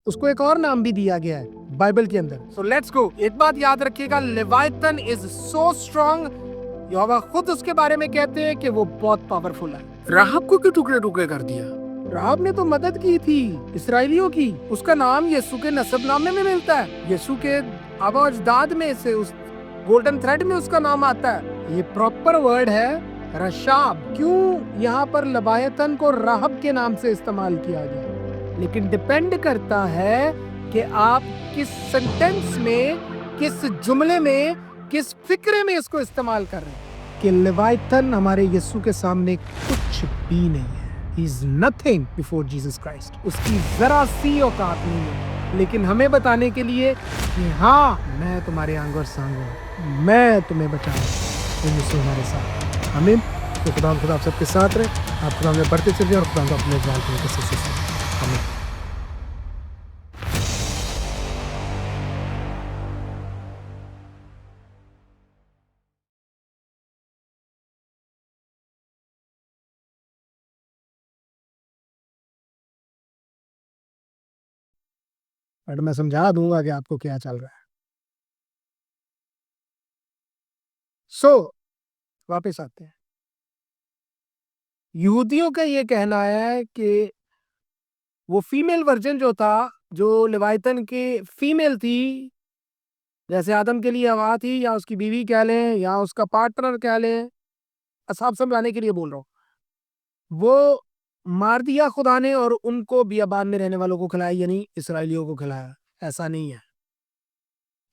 उसको एक और नाम भी दिया गया है बाइबल के अंदर। So let's go. एक बात याद रखिएगा, लेवाइथन इज सो स्ट्रॉन्ग, यहोवा खुद उसके बारे में कहते हैं कि वो बहुत पावरफुल है। राहब को क्यों टुकड़े टुकड़े कर दिया? राहब ने तो मदद की थी इसराइलियों की। उसका नाम यीशु के नसबनामे में मिलता है। यीशु के आबा अजदाद में से उस गोल्डन थ्रेड में उसका नाम आता है। ये प्रॉपर वर्ड है रशाब। क्यों यहाँ पर लवायतन को राहब के नाम से इस्तेमाल किया गया? लेकिन डिपेंड करता है कि आप किस सेंटेंस में, किस जुमले में, किस फिक्रे में इसको इस्तेमाल कर रहे हैं। कि लेवाइथन हमारे यीशु के सामने कुछ भी नहीं है। He is nothing before Jesus Christ. उसकी जरा सी औकात नहीं है, लेकिन हमें बताने के लिए कि हाँ, मैं तुम्हारे अंग और सांग हूँ, मैं तुम्हें बचाऊंगा। यीशु हमारे साथ। आमीन। तो खुदा आप सबके साथ रहे, आप खुदा में बढ़ते चलिए और खुदा को अपने जान के से आमीन। बट मैं समझा दूंगा कि आपको क्या चल रहा है। वापस आते हैं। यहूदियों का ये कहना है कि वो फीमेल वर्जन जो था, जो लेवाइथन की फीमेल थी, जैसे आदम के लिए हवा थी, या उसकी बीवी कह लें या उसका पार्टनर कह लें, साफ समझाने के लिए बोल रहा हूँ, वो मार दिया खुदा ने और उनको बियाबान में रहने वालों को खिलाया, यानी इसराइलियों को खिलाया। ऐसा नहीं है,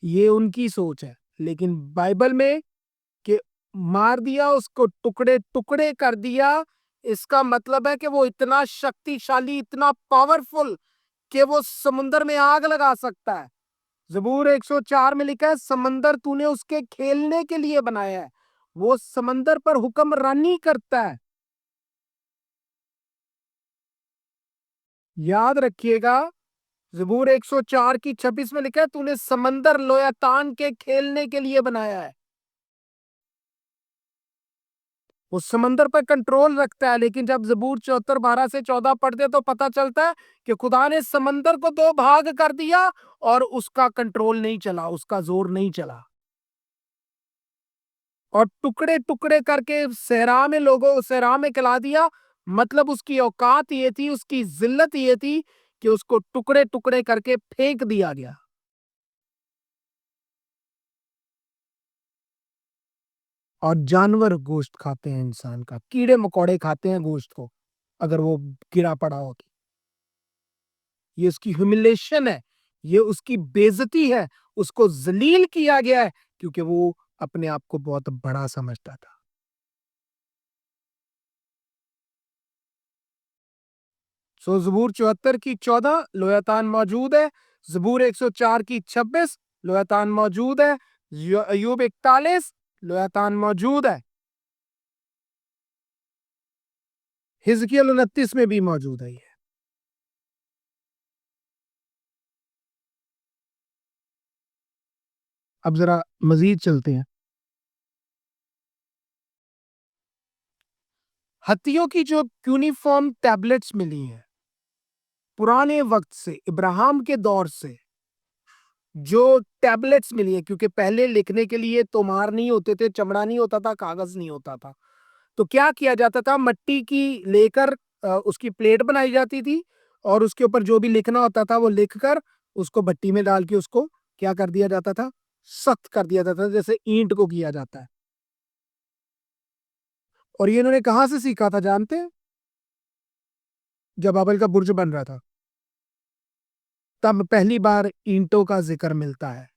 ये उनकी सोच है। लेकिन बाइबल में कि मार दिया, उसको टुकड़े टुकड़े कर दिया, इसका मतलब है कि वो इतना शक्तिशाली, इतना पावरफुल कि वो समुंदर में आग लगा सकता है। ज़बूर 104 में लिखा है, समंदर तूने उसके खेलने के लिए बनाया है। वो समंदर पर हुक्मरानी करता है। याद रखिएगा, ज़बूर 104 की 26 में लिखा है, तूने समंदर लोयातान के खेलने के लिए बनाया है। वो समंदर पर कंट्रोल रखता है। लेकिन जब ज़बूर 74 12 से 14 पढ़ते तो पता चलता है कि खुदा ने समंदर को दो भाग कर दिया और उसका कंट्रोल नहीं चला, उसका जोर नहीं चला, और टुकड़े टुकड़े करके सहरा में खिला दिया। मतलब उसकी औकात ये थी, उसकी जिल्लत ये थी कि उसको टुकड़े टुकड़े करके फेंक दिया गया। और जानवर गोश्त खाते हैं, इंसान का कीड़े मकोड़े खाते हैं गोश्त को, अगर वो गिरा पड़ा हो तो। ये उसकी ह्यूमिलेशन है, ये उसकी बेइज्जती है, उसको जलील किया गया है, क्योंकि वो अपने आप को बहुत बड़ा समझता था। ज़बूर 74 की 14 लोयातान मौजूद है। ज़बूर 104 की 26 लोयातान मौजूद है। अय्यूब 41 लोयातान मौजूद है। हिजकिय्याह 29 में भी मौजूद है ये। अब जरा मजीद चलते हैं। हत्तियों की जो क्यूनिफॉर्म टैबलेट्स मिली हैं पुराने वक्त से, इब्राहिम के दौर से जो टैबलेट्स मिली है, क्योंकि पहले लिखने के लिए तोमार नहीं होते थे, चमड़ा नहीं होता था, कागज नहीं होता था, तो क्या किया जाता था, मट्टी की लेकर उसकी प्लेट बनाई जाती थी और उसके ऊपर जो भी लिखना होता था वो लिखकर उसको भट्टी में डाल के उसको क्या कर दिया जाता था, सख्त कर दिया जाता था, जैसे ईंट को किया जाता है। और ये इन्होंने कहां से सीखा था जानते हैं? जब बाबल का बुर्ज बन रहा था, तब पहली बार ईंटों का जिक्र मिलता है,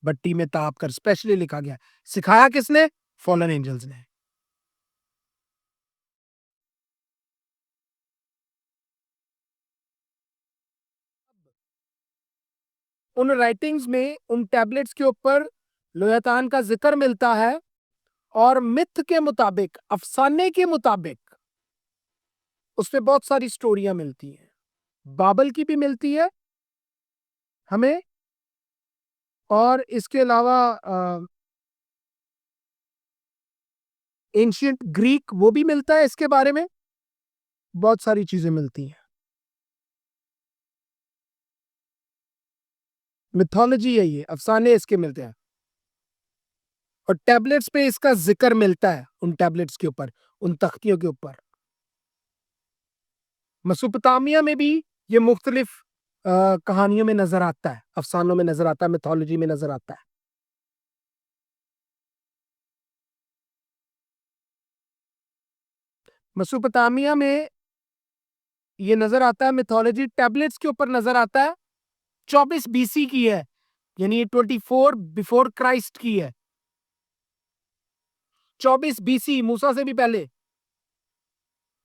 भट्टी में ताप कर स्पेशली लिखा गया। सिखाया किसने? फॉलन एंजल्स ने। उन राइटिंग्स में, उन टैबलेट्स के ऊपर लोयातान का जिक्र मिलता है, और मिथ के मुताबिक, अफसाने के मुताबिक उसमें बहुत सारी स्टोरियां मिलती हैं। बाबल की भी मिलती है हमें, और इसके अलावा एंशियंट ग्रीक वो भी मिलता है, इसके बारे में बहुत सारी चीजें मिलती हैं। मिथोलॉजी है ये, अफसाने इसके मिलते हैं। और टैबलेट्स पे इसका जिक्र मिलता है, उन टैबलेट्स के ऊपर, उन तख्तियों के ऊपर। मेसोपोटामिया में भी ये मुख्तलिफ कहानियों में नजर आता है, अफसानों में नजर आता है, मिथोलॉजी में नजर आता है। मेसोपोटामिया में ये नजर आता है, मिथोलॉजी टैबलेट्स के ऊपर नजर आता है। 24 बीसी की है, यानी ये 24 बिफोर क्राइस्ट की है। 24 बीसी, मूसा से भी पहले।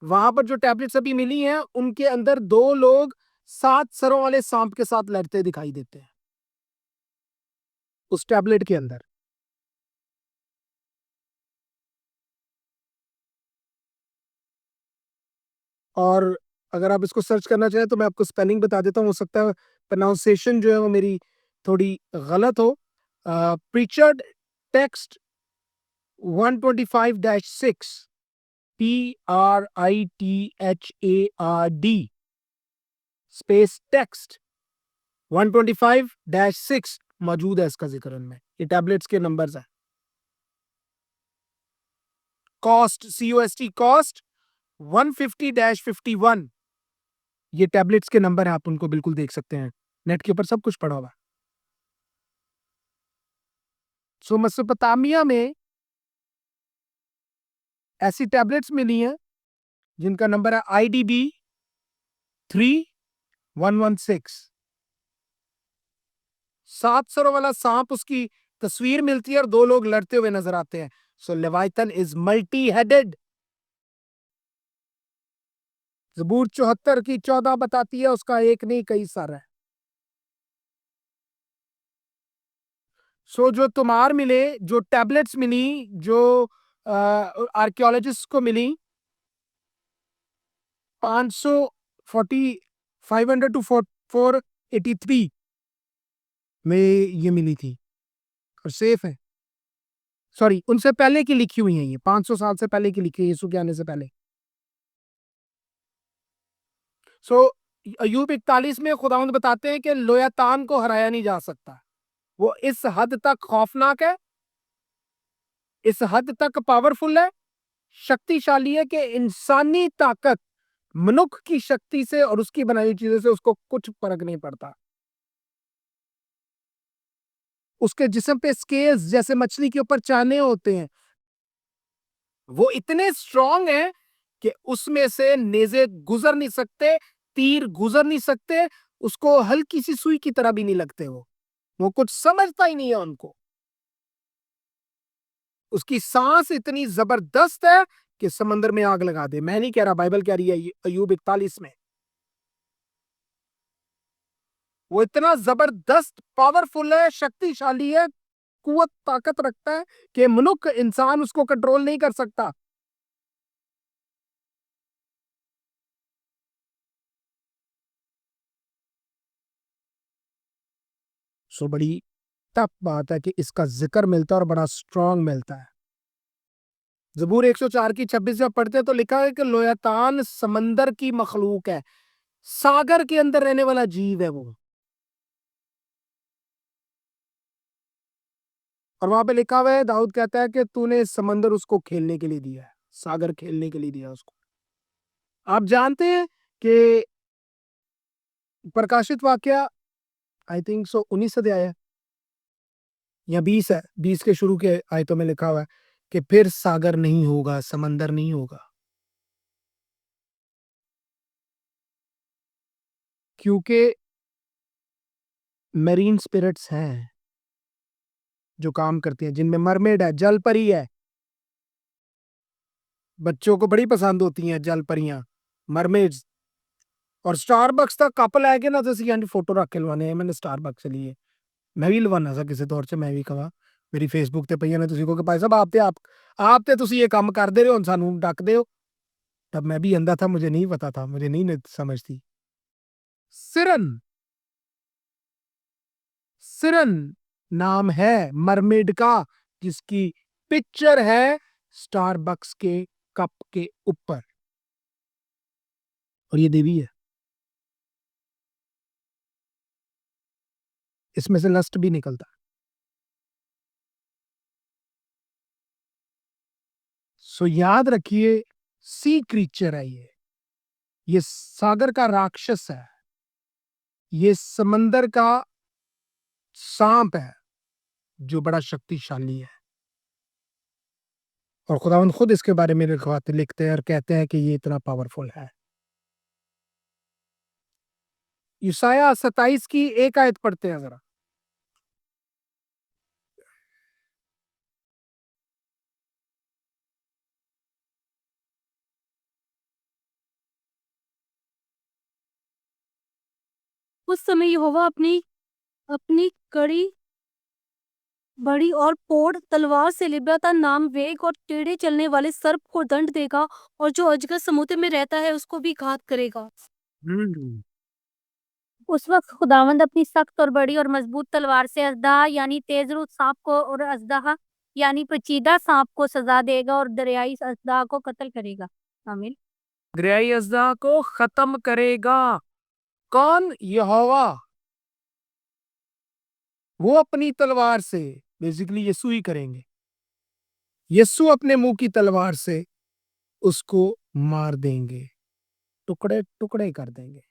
वहां पर जो टैबलेट्स अभी मिली हैं, उनके अंदर 2 लोग 7 सरों वाले सांप के साथ लड़ते दिखाई देते हैं उस टैबलेट के अंदर। और अगर आप इसको सर्च करना चाहें तो मैं आपको स्पेलिंग बता देता हूँ, हो सकता है प्रोनाउंसिएशन जो है वो मेरी थोड़ी गलत हो। प्रीचर्ड टेक्स्ट 125-6, PRITHARD स्पेस टेक्स्ट 125-6 मौजूद है इसका जिक्र उनमें। ये टैबलेट्स के नंबर्स हैं। कॉस्ट, COST कॉस्ट 150-51, ये टैबलेट्स के नंबर है, आप उनको बिल्कुल देख सकते हैं, नेट के ऊपर सब कुछ पड़ा हुआ है। सो मेसोपोटामिया में ऐसी टैबलेट्स मिली हैं जिनका नंबर है IDB 3116। 7 सरों वाला सांप, उसकी तस्वीर मिलती है और 2 लोग लड़ते हुए नजर आते हैं। सो लेवाइथन इज मल्टी हेडेड। जबूर 74 की 14 बताती है उसका एक नहीं कई सर है। सो जो तुम्हार मिले, जो टैबलेट्स मिली, जो आर्कियोलॉजिस्ट को मिली, 540 500 टू 483 में ये मिली थी और सेफ है। सॉरी, उनसे पहले की लिखी हुई है, ये 500 साल से पहले की लिखी है, यीशु के आने से पहले। सो अय्यूब 41 में खुदावंद बताते हैं कि लोयातान को हराया नहीं जा सकता। वो इस हद तक खौफनाक है, इस हद तक पावरफुल है, शक्तिशाली है कि इंसानी ताकत, मनुष्य की शक्ति से और उसकी बनाई हुई चीजों से उसको कुछ फर्क नहीं पड़ता। उसके जिस्म पे स्केल्स जैसे मछली के ऊपर चाने होते हैं, वो इतने स्ट्रांग हैं कि उसमें से नेज़े गुजर नहीं सकते, तीर गुजर नहीं सकते, उसको हल्की सी सुई की तरह भी नहीं लगते। वो कुछ समझता ही नहीं है उनको। उसकी सांस इतनी जबरदस्त है कि समंदर में आग लगा दे। मैं नहीं कह रहा, बाइबल कह रही है अय्यूब 41 में। वो इतना जबरदस्त पावरफुल है, शक्तिशाली है, कुवत ताकत रखता है कि मनुष्य इंसान उसको कंट्रोल नहीं कर सकता। सो बड़ी टफ बात है कि इसका जिक्र मिलता है और बड़ा स्ट्रांग मिलता है। जबूर 104 की 26 जब पढ़ते हैं तो लिखा है कि लोयातान समंदर की मखलूक है, सागर के अंदर रहने वाला जीव है वो। और वहां पे लिखा हुआ है, दाऊद कहता है कि तूने समंदर उसको खेलने के लिए दिया है, सागर खेलने के लिए दिया उसको। आप जानते हैं कि प्रकाशित वाक्या, आई थिंक सो 19 अध्याय है या 20 है, 20 के शुरू के आयतों में लिखा हुआ है कि फिर सागर नहीं होगा, समंदर नहीं होगा, क्योंकि मेरीन स्पिरिट्स हैं जो काम करती हैं, जिनमें मरमेड है, जल परी है। बच्चों को बड़ी पसंद होती हैं जल परियां, मरमेड्स। और स्टारबक्स तक कपल आएंगे ना तो इसकी फोटो रख के लवाने हैं, मैंने स्टारबक्स से लिए। मैं भी ਲਵਾਉਣਾ ਸੀ ਕਿਸੇ ਤੌਰ 'ਚ, ਮੈਂ ਵੀ ਕਹਾਂ ਮੇਰੀ ਫੇਸਬੁੱਕ ਤੇ ਪਈਆਂ ਨੇ, ਤੁਸੀਂ ਕਹੋਗੇ ਭਾਈ ਸਾਹਿਬ आप ਤੇ ਤੁਸੀਂ ਇਹ ਕੰਮ ਕਰਦੇ ਰਹੇ ਹੋ, ਹੁਣ ਸਾਨੂੰ ਡੱਕਦੇ ਹੋ। तब मैं भी अंधा था, मुझे नहीं पता था, मुझे नहीं समझ थी। सिरन, सिरन नाम है मरमेड का, जिसकी पिक्चर है स्टारबक्स के कप के ऊपर, और ये देवी है। इसमें से लस्ट भी निकलता। सो याद रखिए, सी क्रीचर है ये सागर का राक्षस है, ये समंदर का सांप है जो बड़ा शक्तिशाली है। और खुदावंद खुद इसके बारे में लिखते हैं और कहते हैं कि ये इतना पावरफुल है। यूसाया 27 की एक आयत पढ़ते हैं जरा। उस समय यहोवा अपनी अपनी कड़ी बड़ी और पोड़ तलवार से लिब्यातान नाम वेग और टेढ़े चलने वाले सर्प को दंड देगा, और जो अजगर समुद्र में रहता है उसको भी घात करेगा। उस वक्त खुदावंद अपनी सख्त और बड़ी और मजबूत तलवार से अजदहा यानी तेजरू सांप को और अजदहा यानी पेचीदा सांप को सजा देगा और दरियाई अजदहा को कत्ल करेगा। आमीन। दरियाई अजदा को खत्म करेगा। कौन? यहोवा। वो अपनी तलवार से, बेसिकली यीशु ही करेंगे। यीशु अपने मुंह की तलवार से उसको मार देंगे, टुकड़े टुकड़े कर देंगे।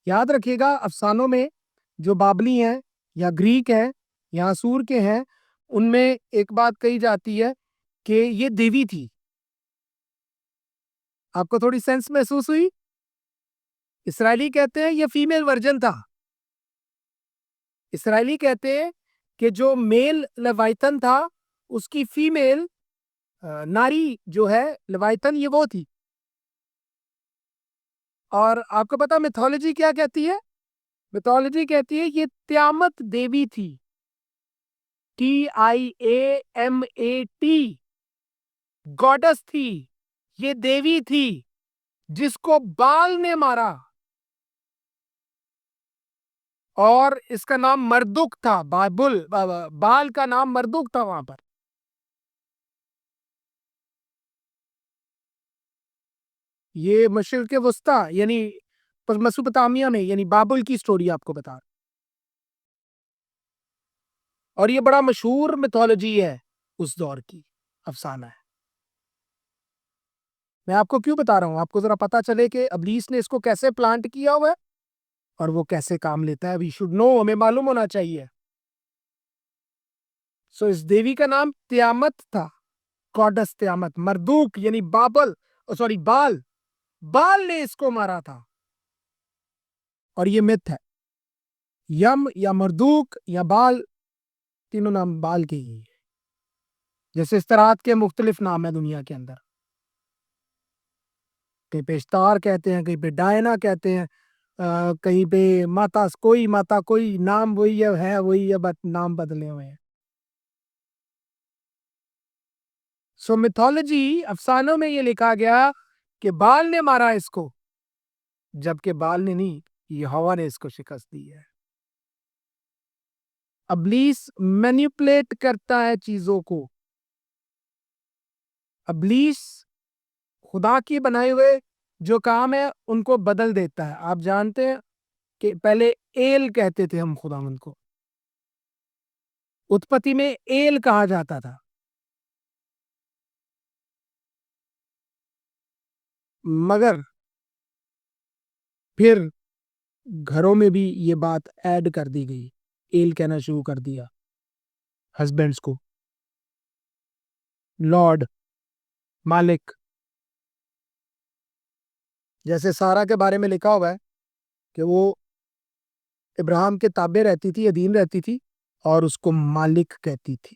याद रखिएगा, अफसानों में जो बाबली हैं या ग्रीक हैं या असूर के हैं, उनमें एक बात कही जाती है कि ये देवी थी। आपको थोड़ी सेंस महसूस हुई? इसराइली कहते हैं ये फीमेल वर्जन था। इसराइली कहते हैं कि जो मेल लेवाइथन था उसकी फीमेल नारी जो है लेवाइथन, ये वो थी। और आपको पता मिथोलॉजी क्या कहती है? मिथोलॉजी कहती है ये त्यामत देवी थी, TIAMAT, गॉडेस थी। ये देवी थी जिसको बाल ने मारा, और इसका नाम मर्दुक था। बाल का नाम मर्दुक था वहां पर। ये मशरिक वस्ता यानी मेसोपोटामिया में, यानी बाबुल की स्टोरी आपको बता रहा। और ये बड़ा मशहूर मिथोलॉजी है, उस दौर की अफसाना है। मैं आपको क्यों बता रहा हूं? आपको जरा पता चले कि अबलीस ने इसको कैसे प्लांट किया हुआ है और वो कैसे काम लेता है। वी शुड नो, हमें मालूम होना चाहिए। सो इस देवी का नाम त्यामत था, गॉडेस त्यामत। मर्दूक यानी बाबल, सॉरी बाल, बाल ने इसको मारा था। और ये मिथ है। यम या मर्दूक या बाल, तीनों नाम बाल के ही है। जैसे इस तरह के मुख्तलिफ नाम है दुनिया के अंदर। कहीं पे स्टार कहते हैं, कहीं पे डायना कहते हैं, कहीं पे माता कोई, नाम वही है वही है, बट नाम बदले हुए हैं। सो मिथोलॉजी, अफसानों में ये लिखा गया कि बाल ने मारा इसको, जबकि बाल ने नहीं, यहोवा ने इसको शिकस्त दी है। अबलीस मैनिपुलेट करता है चीजों को। अबलीस खुदा की बनाए हुए जो काम है उनको बदल देता है। आप जानते हैं कि पहले एल कहते थे हम खुदावंद को, उत्पत्ति में एल कहा जाता था। मगर फिर घरों में भी ये बात ऐड कर दी गई, एल कहना शुरू कर दिया हस्बैंड्स को, लॉर्ड, मालिक। जैसे सारा के बारे में लिखा हुआ है कि वो इब्राहिम के ताबे रहती थी, अधीन रहती थी, और उसको मालिक कहती थी,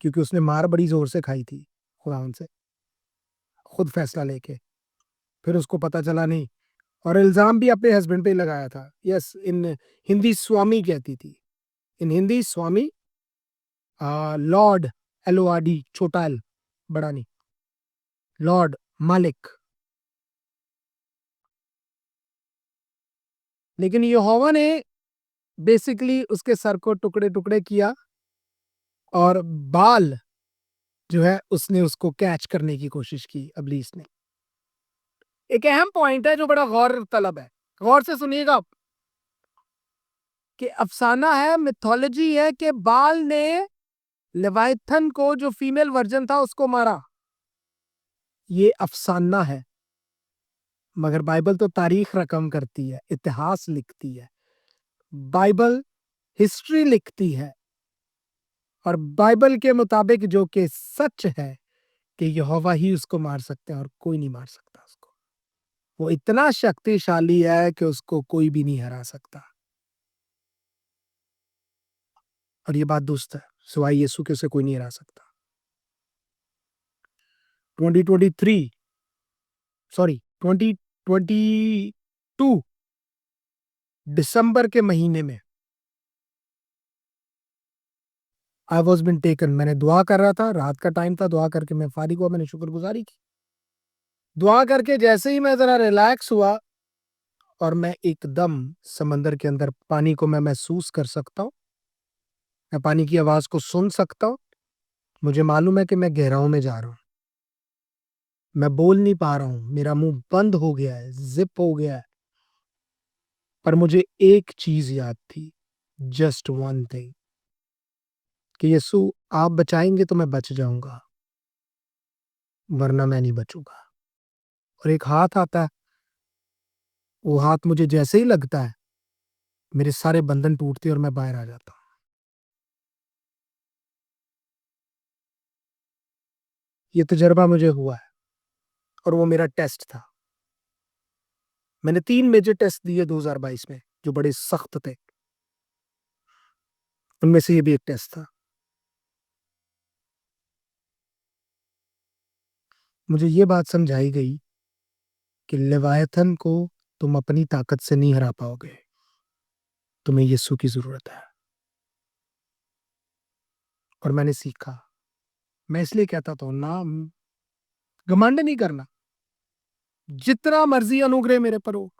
क्योंकि उसने मार बड़ी जोर से खाई थी खुदावन से, खुद फैसला लेके। फिर उसको पता चला नहीं, और इल्जाम भी अपने हस्बैंड पे ही लगाया था। यस, इन हिंदी स्वामी कहती थी, इन हिंदी स्वामी, लॉर्ड, LORD, छोटा एल, बड़ा नहीं, लॉर्ड, मालिक। लेकिन यहोवा ने बेसिकली उसके सर को टुकड़े टुकड़े किया, और बाल जो है उसने उसको कैच करने की कोशिश की अबलीस ने। एक अहम पॉइंट है जो बड़ा गौर तलब है, गौर से सुनिएगा। कि अफसाना है, मिथोलॉजी है कि बाल ने लेवाइथन को, जो फीमेल वर्जन था, उसको मारा। ये अफसाना है, मगर बाइबल तो तारीख रकम करती है, इतिहास लिखती है। बाइबल हिस्ट्री लिखती है, और बाइबल के मुताबिक जो कि सच है कि यहोवा ही उसको मार सकते हैं और कोई नहीं मार सकता उसको। वो इतना शक्तिशाली है कि उसको कोई भी नहीं हरा सकता। और ये बात दुरुस्त है, सिवाय यीशु के उसे कोई नहीं हरा सकता। 2023 सॉरी 2022 दिसंबर के महीने में आई वॉज बिन टेकन। मैंने दुआ कर रहा था, रात का टाइम था, दुआ करके मैं फारिग हुआ, मैंने शुक्रगुजारी की। दुआ करके जैसे ही मैं जरा रिलैक्स हुआ, और मैं एकदम समंदर के अंदर पानी को मैं महसूस कर सकता हूँ, मैं पानी की आवाज को सुन सकता हूँ। मुझे मालूम है कि मैं गहराओं में जा रहा हूँ। मैं बोल नहीं पा रहा हूँ, मेरा मुंह बंद हो गया है, जिप हो गया है। पर मुझे एक चीज याद थी, जस्ट वन थिंग, कि यीशु आप बचाएंगे तो मैं बच जाऊंगा, वरना मैं नहीं बचूंगा। और एक हाथ आता है, वो हाथ मुझे जैसे ही लगता है, मेरे सारे बंधन टूटते और मैं बाहर आ जाता हूँ। ये तजर्बा मुझे हुआ है, और वो मेरा टेस्ट था। मैंने 3 मेजर टेस्ट दिए 2022 में, जो बड़े सख्त थे। उनमें से ये भी एक टेस्ट था। मुझे ये बात समझाई गई कि लेवायथन को तुम अपनी ताकत से नहीं हरा पाओगे, तुम्हें यीशु की जरूरत है। और मैंने सीखा। मैं इसलिए कहता था ना, घमंड नहीं करना। जितना मर्जी अनुग्रह मेरे पर हो,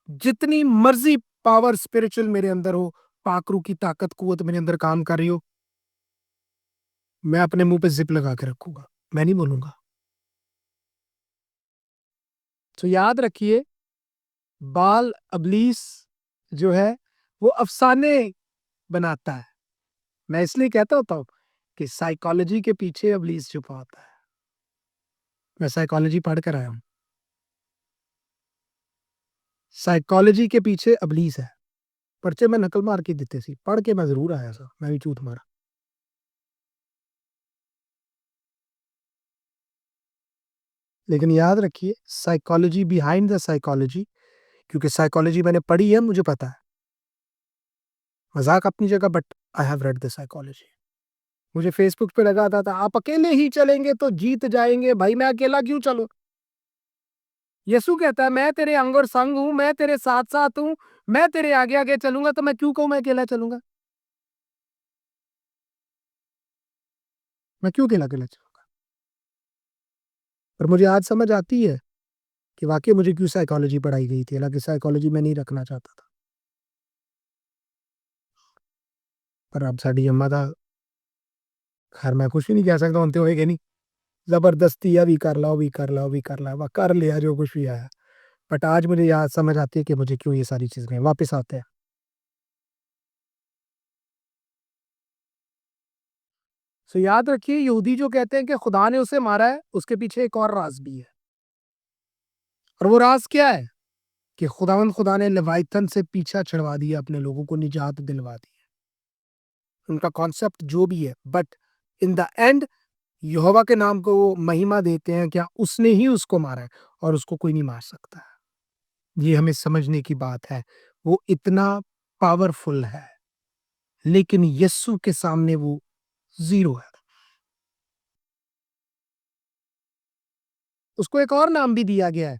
जितनी मर्जी पावर स्पिरिचुअल मेरे अंदर हो, पाकरू की ताकत कुवत मेरे अंदर काम कर रही हो, मैं अपने मुंह पे जिप लगा के रखूंगा, मैं नहीं बोलूंगा। तो याद रखिए, बाल अबलीस जो है, वो अफसाने बनाता है। मैं इसलिए कहता होता हूँ कि साइकोलॉजी के पीछे अबलीस छुपा होता है। मैं साइकोलॉजी पढ़ कर आया हूँ। साइकोलॉजी के पीछे अबलीस है। पर्चे में नकल मार के देते सी, पढ़ के मैं जरूर आया सा, मैं भी झूठ मारा। लेकिन याद रखिए, साइकोलॉजी बिहाइंड द साइकोलॉजी, क्योंकि साइकोलॉजी मैंने पढ़ी है, मुझे पता है। मजाक अपनी जगह, but I have read the psychology. मुझे फेसबुक पे लगा था आप अकेले ही चलेंगे तो जीत जाएंगे। भाई मैं अकेला क्यों चलूं? यीशु कहता है मैं तेरे अंग और संग हूं, मैं तेरे साथ साथ हूं, मैं तेरे आगे आगे चलूंगा। तो मैं क्यों कहूं मैं अकेला चलूंगा? मैं क्यों अकेला अकेला चलूंगा? पर मुझे आज समझ आती है कि वाकई मुझे क्यों साइकोलॉजी पढ़ाई गई थी। हालांकि साइकोलॉजी मैं नहीं रखना चाहता था, पर अब साड़ी अम्मा था। खैर मैं कुछ भी नहीं कह सकता, उनते होएगा नहीं। जबरदस्ती अभी कर लो, अभी कर लो, अभी कर लो, वह कर लिया जो कुछ भी आया। बट आज मुझे याद समझ आती है कि मुझे क्यों ये सारी चीजें वापस आते हैं। सो याद रखिए, यहूदी जो कहते हैं कि खुदा ने उसे मारा है, उसके पीछे एक और राज भी है। और वो राज क्या है? कि खुदा ने लेवाइथन से पीछा छुड़वा दिया, अपने लोगों को निजात दिलवा दी। उनका कॉन्सेप्ट जो भी है, बट इन द एंड यहोवा के नाम को वो महिमा देते हैं, क्या उसने ही उसको मारा है और उसको कोई नहीं मार सकता। ये हमें समझने की बात है। वो इतना पावरफुल है, लेकिन यस्सु के सामने वो जीरो है। उसको एक और नाम भी दिया गया है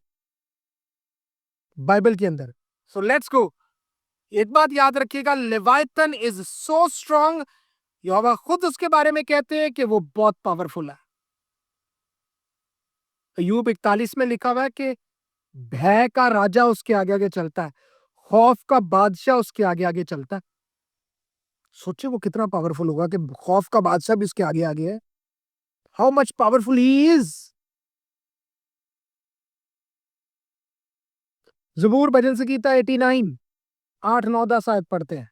बाइबल के अंदर। So let's go. एक बात याद रखिएगा, लेवाइथन इज सो स्ट्रॉन्ग, यहोवा खुद उसके बारे में कहते हैं कि वो बहुत पावरफुल है। अय्यूब 41 में लिखा हुआ है कि भय का राजा उसके आगे आगे चलता है, खौफ का बादशाह उसके आगे आगे चलता है। सोचिए वो कितना पावरफुल होगा कि खौफ का बादशाह भी उसके आगे आगे है। How much powerful he is. जबूर भजन संगीता 89 8 9 10 आयत पढ़ते हैं।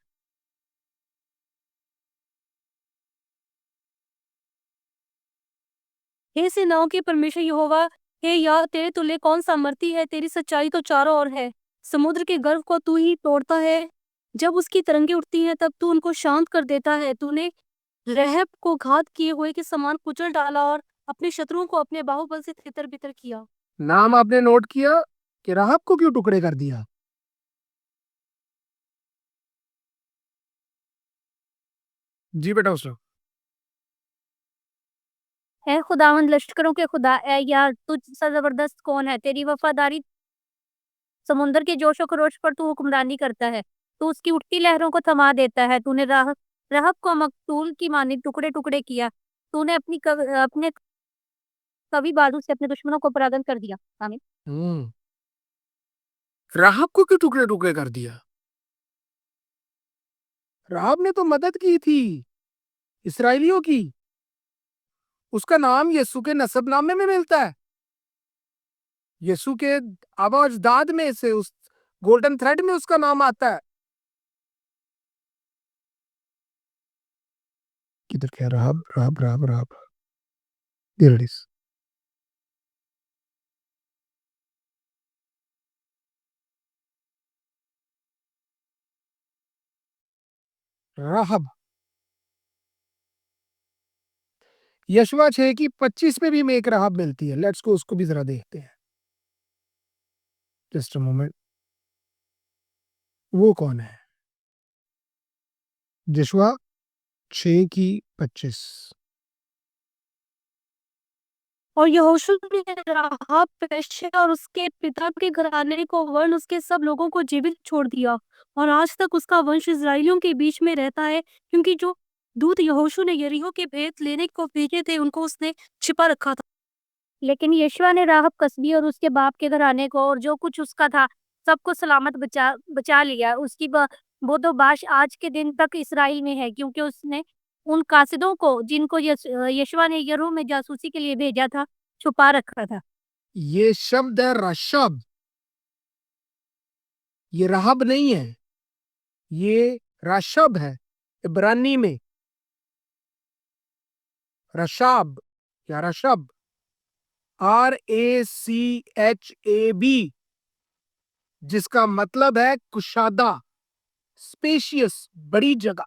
हे सेनाओं के परमेश्वर यहोवा, हे या तेरे तुल्य कौन सामर्थी है? तेरी सच्चाई तो चारों ओर है। समुद्र के गर्व को तू ही तोड़ता है। जब उसकी तरंगे उठती हैं तब तू उनको शांत कर देता है। तूने रहब को घात किए हुए के समान कुचल डाला और अपने शत्रुओं को अपने बाहुबल से तितर-बितर किया। नाम आपने नोट किया कि राहब को क्यों टुकड़े कर दिया? जी बेटा उसने। ऐ खुदावंद लश्करों के खुदा, ऐ यार तुझ सा जबरदस्त कौन है? तेरी वफादारी समुद्र के जोशो खरोश पर तू हुक्मरानी करता है। तू उसकी उठती लहरों को थमा देता है। तूने रहब को मकतूल की मानिंद टुकड़े-टुकड़े किया। तूने अपने कवि बाजू से अपने दुश्मनों को परागंद कर दिया। आमीन। हम्म राहब को क्यों टुकड़े टुकड़े कर दिया? राहब ने तो मदद की थी इसराइलियों की। उसका नाम यीशु के नसबनामे में मिलता है। यीशु के आबाजदाद में से उस गोल्डन थ्रेड में उसका नाम आता है। किधर क्या? राहब राहब राहब राहब। There it is. राहब। यशवा 6 की 25 में भी हमें एक राहब मिलती है। लेट्स को उसको भी जरा देखते हैं। Just a moment. वो कौन है? यशवा 6 की 25। और यहोशू ने राहाब वेश्या और उसके पिता के घराने को वरन उसके सब लोगों को जीवित छोड़ दिया। और आज तक उसका वंश इस्राएलियों के बीच में रहता है, क्योंकि जो दूत यहोशू ने यरीहो के भेद लेने को भेजे थे उनको उसने छिपा रखा था। लेकिन यशवा ने राहब कसबी और उसके बाप के घराने को और जो कुछ उसका था सबको सलामत बचा बचा लिया। उसकी बोदोबाश आज के दिन तक इसराइल में है, क्योंकि उसने उन कासिदों को जिनको यशवा ने यरीहो में जासूसी के लिए भेजा था छुपा रखा था। ये शब्द है रशब। ये राहब नहीं है, ये रशब है। इब्रानी में रशाब या रशब, RACHAB, जिसका मतलब है कुशादा, स्पेशियस, बड़ी जगह,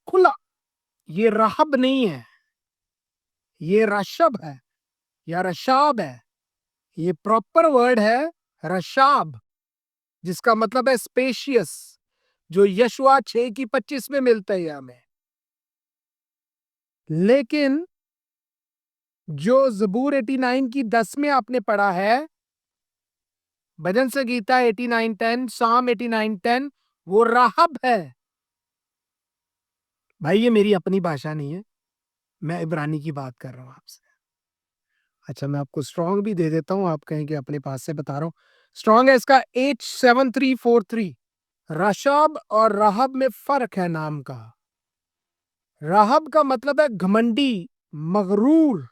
खुला। ये राहब नहीं है, ये रशब है या रशाब है। ये प्रॉपर वर्ड है रशाब, जिसका मतलब है स्पेशियस, जो यशवा 6 की 25 में मिलता है हमें। लेकिन जो जबूर 89 की 10 में आपने पढ़ा है, भजन संगीता 89:10, साम 89:10, वो राहब है। भाई ये मेरी अपनी भाषा नहीं है, मैं इब्रानी की बात कर रहा हूं आपसे। अच्छा मैं आपको स्ट्रॉन्ग भी दे देता हूं, आप कहेंगे अपने पास से बता रहा हूं। स्ट्रॉन्ग है इसका H7343। रशाब और राहब में फर्क है नाम का। राहब का मतलब है घमंडी, मगरूर।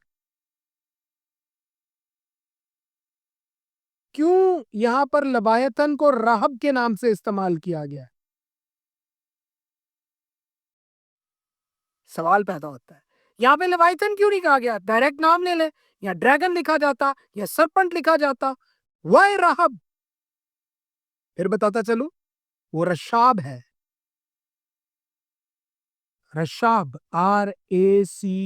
क्यों यहां पर लबायतन को राहब के नाम से इस्तेमाल किया गया? सवाल पैदा होता है, यहाँ पे लेवाइथन क्यों नहीं कहा गया? डायरेक्ट नाम ले ले, या ड्रैगन लिखा जाता या सरपंट लिखा जाता। वाई राहब? फिर बताता चलूं, वो रशाब है। रशाब, RACHAB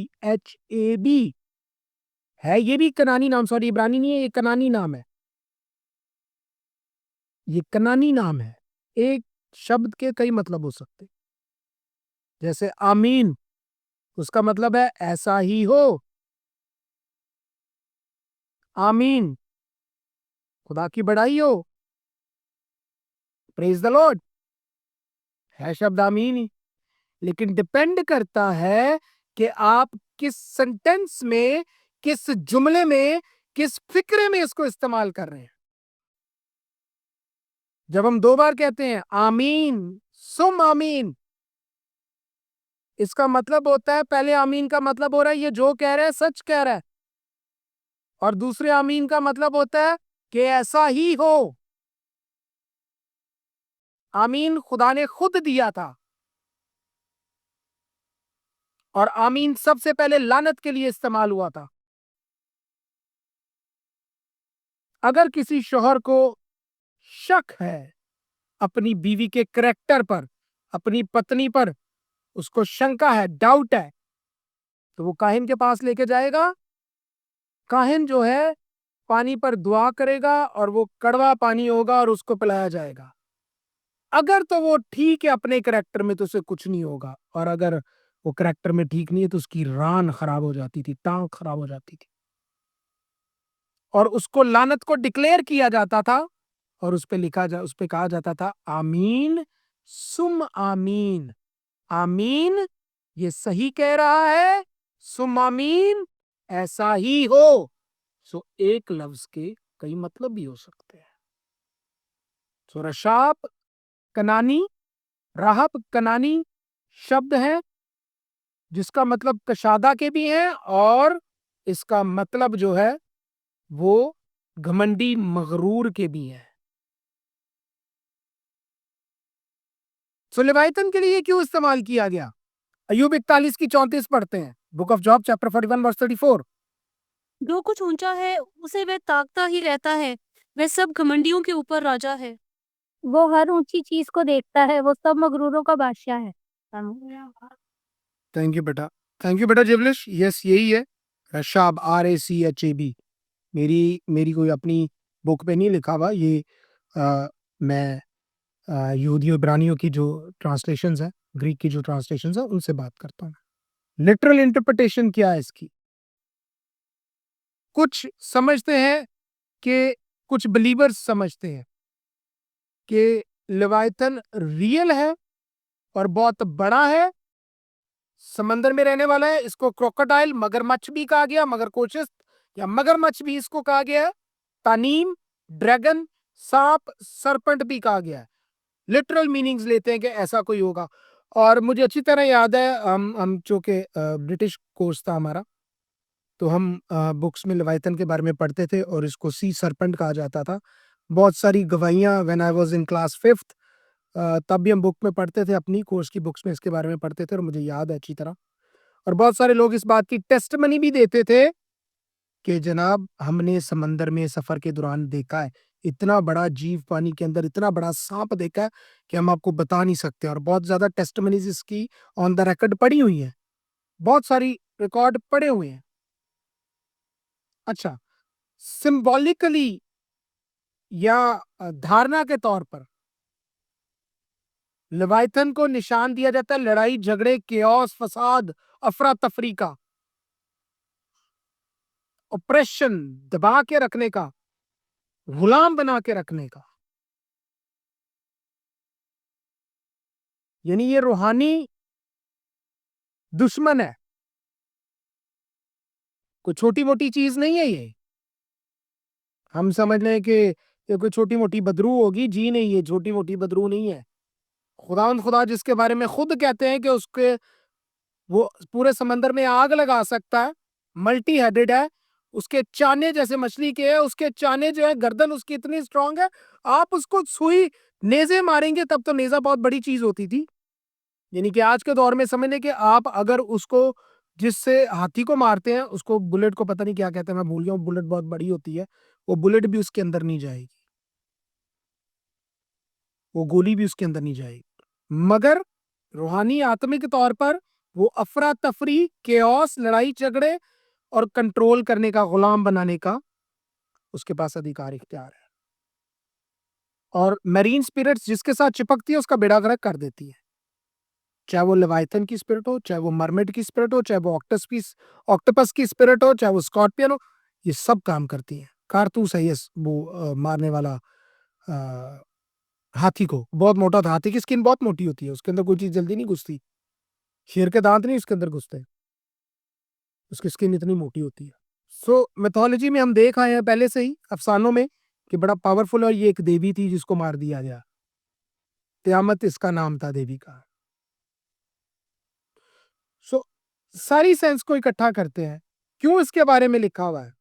है। ये भी कनानी नाम, सॉरी इब्रानी नहीं है, ये कनानी नाम है। ये कनानी नाम है। एक शब्द के कई मतलब हो सकते। जैसे आमीन, उसका मतलब है ऐसा ही हो। आमीन, खुदा की बड़ाई हो, प्रेज द लॉर्ड, है शब्द आमीन ही। लेकिन डिपेंड करता है कि आप किस सेंटेंस में, किस जुमले में, किस फिक्रे में इसको इस्तेमाल कर रहे हैं। जब हम 2 बार कहते हैं आमीन, सुम आमीन, इसका मतलब होता है, पहले आमीन का मतलब हो रहा है ये जो कह रहा है सच कह रहा है, और दूसरे आमीन का मतलब होता है कि ऐसा ही हो। आमीन खुदा ने खुद दिया था, और आमीन सबसे पहले लानत के लिए इस्तेमाल हुआ था। अगर किसी शौहर को शक है अपनी बीवी के करैक्टर पर, अपनी पत्नी पर, उसको शंका है, डाउट है, तो वो काहिन के पास लेके जाएगा। काहिन जो है पानी पर दुआ करेगा और वो कड़वा पानी होगा और उसको पिलाया जाएगा। अगर तो वो ठीक है अपने करैक्टर में तो उसे कुछ नहीं होगा, और अगर वो करैक्टर में ठीक नहीं है तो उसकी रान खराब हो जाती थी, टांग खराब हो जाती थी, और उसको लानत को डिक्लेयर किया जाता था, और उस पे कहा जाता था आमीन सुम आमीन। आमीन, ये सही कह रहा है, सुम आमीन, ऐसा ही हो। सो एक लफ्ज के कई मतलब भी हो सकते हैं। सो रशाब कनानी, राहब कनानी शब्द है जिसका मतलब कशादा के भी हैं, और इसका मतलब जो है वो घमंडी मगरूर के भी हैं। सो लेवाइतन के लिए क्यों इस्तेमाल किया गया? अय्यूब 41 की 34 पढ़ते हैं, book of Job chapter 41 verse 34। जो कुछ ऊंचा है उसे वह ताकता ही रहता है, वह सब घमंडियों के ऊपर राजा है। वो हर ऊंची चीज को देखता है, वो सब मगरूरों का बादशाह है। थैंक यू बेटा, थैंक यू बेटा जेबलिश। यस, यही है रशाब, RACHAB। मेरी मेरी कोई अपनी बुक पे नहीं लिखा हुआ ये। मैं यहूदियों इब्रानियों की जो ट्रांसलेशंस है, ग्रीक की जो ट्रांसलेशंस है, उनसे बात करता हूँ। लिटरल इंटरप्रिटेशन क्या है इसकी? कुछ समझते हैं कि कुछ बिलीवर्स समझते हैं कि लेवाइथन रियल है और बहुत बड़ा है, समंदर में रहने वाला है। इसको क्रोकोडाइल, मगरमच्छ भी कहा गया, मगरकोशिश या मगरमच्छ भी इसको कहा गया है। तानीम, ड्रैगन, सांप, सरपेंट भी कहा गया है। लिटरल मीनिंग्स लेते हैं कि ऐसा कोई होगा। और मुझे अच्छी तरह याद है, हम चूंकि ब्रिटिश कोर्स था हमारा, तो हम बुक्स में लेवाइथन के बारे में पढ़ते थे और इसको सी सरपेंट कहा जाता था। बहुत सारी गवाहियां when I was in class 5th, तब भी हम बुक में पढ़ते थे, अपनी कोर्स की बुक्स में इसके बारे में पढ़ते थे, और मुझे याद है अच्छी तरह। और बहुत सारे लोग इस बात की टेस्टमनी भी देते थे कि जनाब हमने समंदर में सफर के दौरान देखा है, इतना बड़ा जीव पानी के अंदर, इतना बड़ा सांप देखा है कि हम आपको बता नहीं सकते। और बहुत ज्यादा टेस्टमनीज इसकी ऑन द रिकॉर्ड पड़ी हुई है, बहुत सारी रिकॉर्ड पड़े हुए हैं। अच्छा, सिंबॉलिकली या धारणा के तौर पर लेवाइथन को निशान दिया जाता है लड़ाई झगड़े, केओस, फसाद, अफरा तफरी का, ऑपरेशन, दबा के रखने का, गुलाम बना के रखने का। यानी ये रूहानी दुश्मन है, कोई छोटी मोटी चीज नहीं है ये। हम समझ लें कि ये कोई छोटी मोटी बदरू होगी, जी नहीं, ये छोटी मोटी बदरू नहीं है। खुदा जिसके बारे में खुद कहते हैं कि उसके वो पूरे समंदर में आग लगा सकता है, मल्टी हेडेड है, उसके चाने जैसे मछली के है, उसके चाने जो है, गर्दन उसकी इतनी स्ट्रांग है, आप उसको सुई नेजे मारेंगे, तब तो नेजा बहुत बड़ी चीज होती थी। यानी कि आज के दौर में समझ लें कि आप अगर उसको, जिससे हाथी को मारते हैं, उसको बुलेट को पता नहीं क्या कहते हैं, मैं भूल गया हूँ, बुलेट बहुत बड़ी होती है, वो बुलेट भी उसके अंदर नहीं जाएगी, वो गोली भी उसके अंदर नहीं जाएगी। मगर रूहानी आत्मिक तौर पर वो अफरा तफरी, केओस, लड़ाई झगड़े और कंट्रोल करने का, गुलाम बनाने का उसके पास अधिकार, इख्तियार है। और मैरीन स्पिरिट्स जिसके साथ चिपकती है उसका बेड़ा गर्क कर देती है, चाहे वो लेवाइथन की स्पिरिट हो, चाहे वो मरमेड की स्पिरिट हो, चाहे वो ऑक्टोपस की स्पिरिट हो, चाहे वो स्कॉर्पियन हो, ये सब काम करती है। कारतूस है ये वो मारने वाला अ, हाथी को, बहुत मोटा था, हाथी की स्किन बहुत मोटी होती है, उसके अंदर कोई चीज जल्दी नहीं घुसती। शेर के दांत नहीं उसके अंदर घुसते, उसकी स्किन इतनी मोटी होती है। सो मिथोलॉजी में हम देख आए हैं पहले से ही, अफसानों में, कि बड़ा पावरफुल, और ये एक देवी थी जिसको मार दिया गया, तियामत इसका नाम था देवी का। सो सारी सेंस को इकट्ठा करते हैं, क्यों इसके बारे में लिखा हुआ है,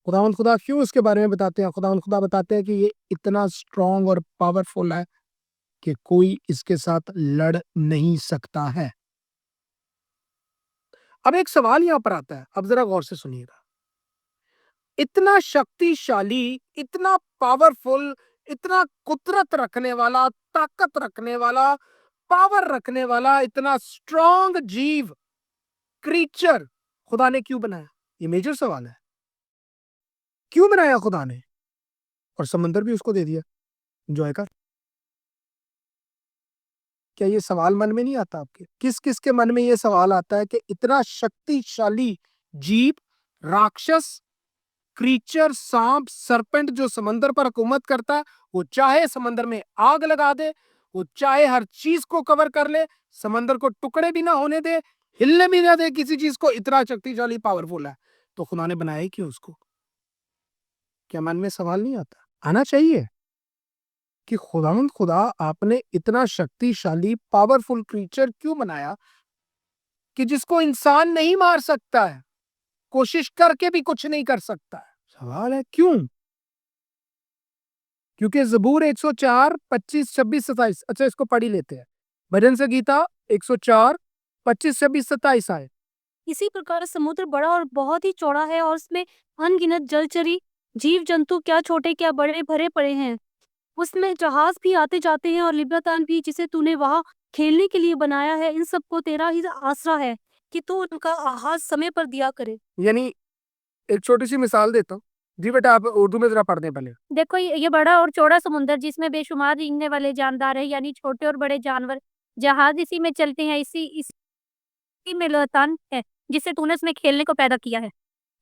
खुदावंद खुदा क्यों इसके बारे में बताते हैं? खुदावंद खुदा बताते हैं कि ये इतना स्ट्रांग और पावरफुल है कि कोई इसके साथ लड़ नहीं सकता है। अब एक सवाल यहां पर आता है, अब जरा गौर से सुनिएगा। इतना शक्तिशाली, इतना पावरफुल, इतना कुदरत रखने वाला, ताकत रखने वाला, पावर रखने वाला, इतना स्ट्रॉन्ग जीव, क्रीचर खुदा ने क्यों बनाया? ये मेजर सवाल है। क्यों बनाया खुदा ने? और समंदर भी उसको दे दिया, एंजॉय कर। क्या ये सवाल मन में नहीं आता आपके? किस किस के मन में ये सवाल आता है कि इतना शक्तिशाली जीव, राक्षस, क्रीचर, सांप, सरपेंट जो समंदर पर हुकूमत करता है, वो चाहे समंदर में आग लगा दे, वो चाहे हर चीज को कवर कर ले, समंदर को टुकड़े भी ना होने दे, हिलने भी ना दे किसी चीज को, इतना शक्तिशाली, पावरफुल है, तो खुदा ने बनाया ही क्यों उसको? क्या मन में सवाल नहीं आता? आना चाहिए कि खुदावंद खुदा आपने इतना शक्तिशाली, पावरफुल क्रीचर क्यों बनाया कि जिसको इंसान नहीं मार सकता है, कोशिश करके भी कुछ नहीं कर सकता है? सवाल है क्यों? क्योंकि ज़बूर 104 25 26 27, अच्छा इसको पढ़ ही लेते हैं। भजन संगीता 104 25 26 27 आए। इसी प्रकार समुद्र बड़ा और बहुत ही चौड़ा है और उसमें अनगिनत जलचरी जीव जंतु क्या छोटे क्या बड़े भरे पड़े हैं। उसमें जहाज भी आते जाते हैं और लिब्यातान भी जिसे तूने वहां खेलने के लिए बनाया है। इन सबको तेरा ही आसरा है कि तू उनका आहार समय पर दिया करे। यानी एक छोटी सी मिसाल देता हूँ। जी बेटा, आप उर्दू में जरा पढ़ने पहले। देखो ये बड़ा और चौड़ा समुद्र जिसमें बेशुमार रेंगने वाले जानदार है यानी छोटे और बड़े जानवर। जहाज इसी में चलते हैं। इसी में लौतान है जिसे तूने उसमें खेलने को पैदा किया है।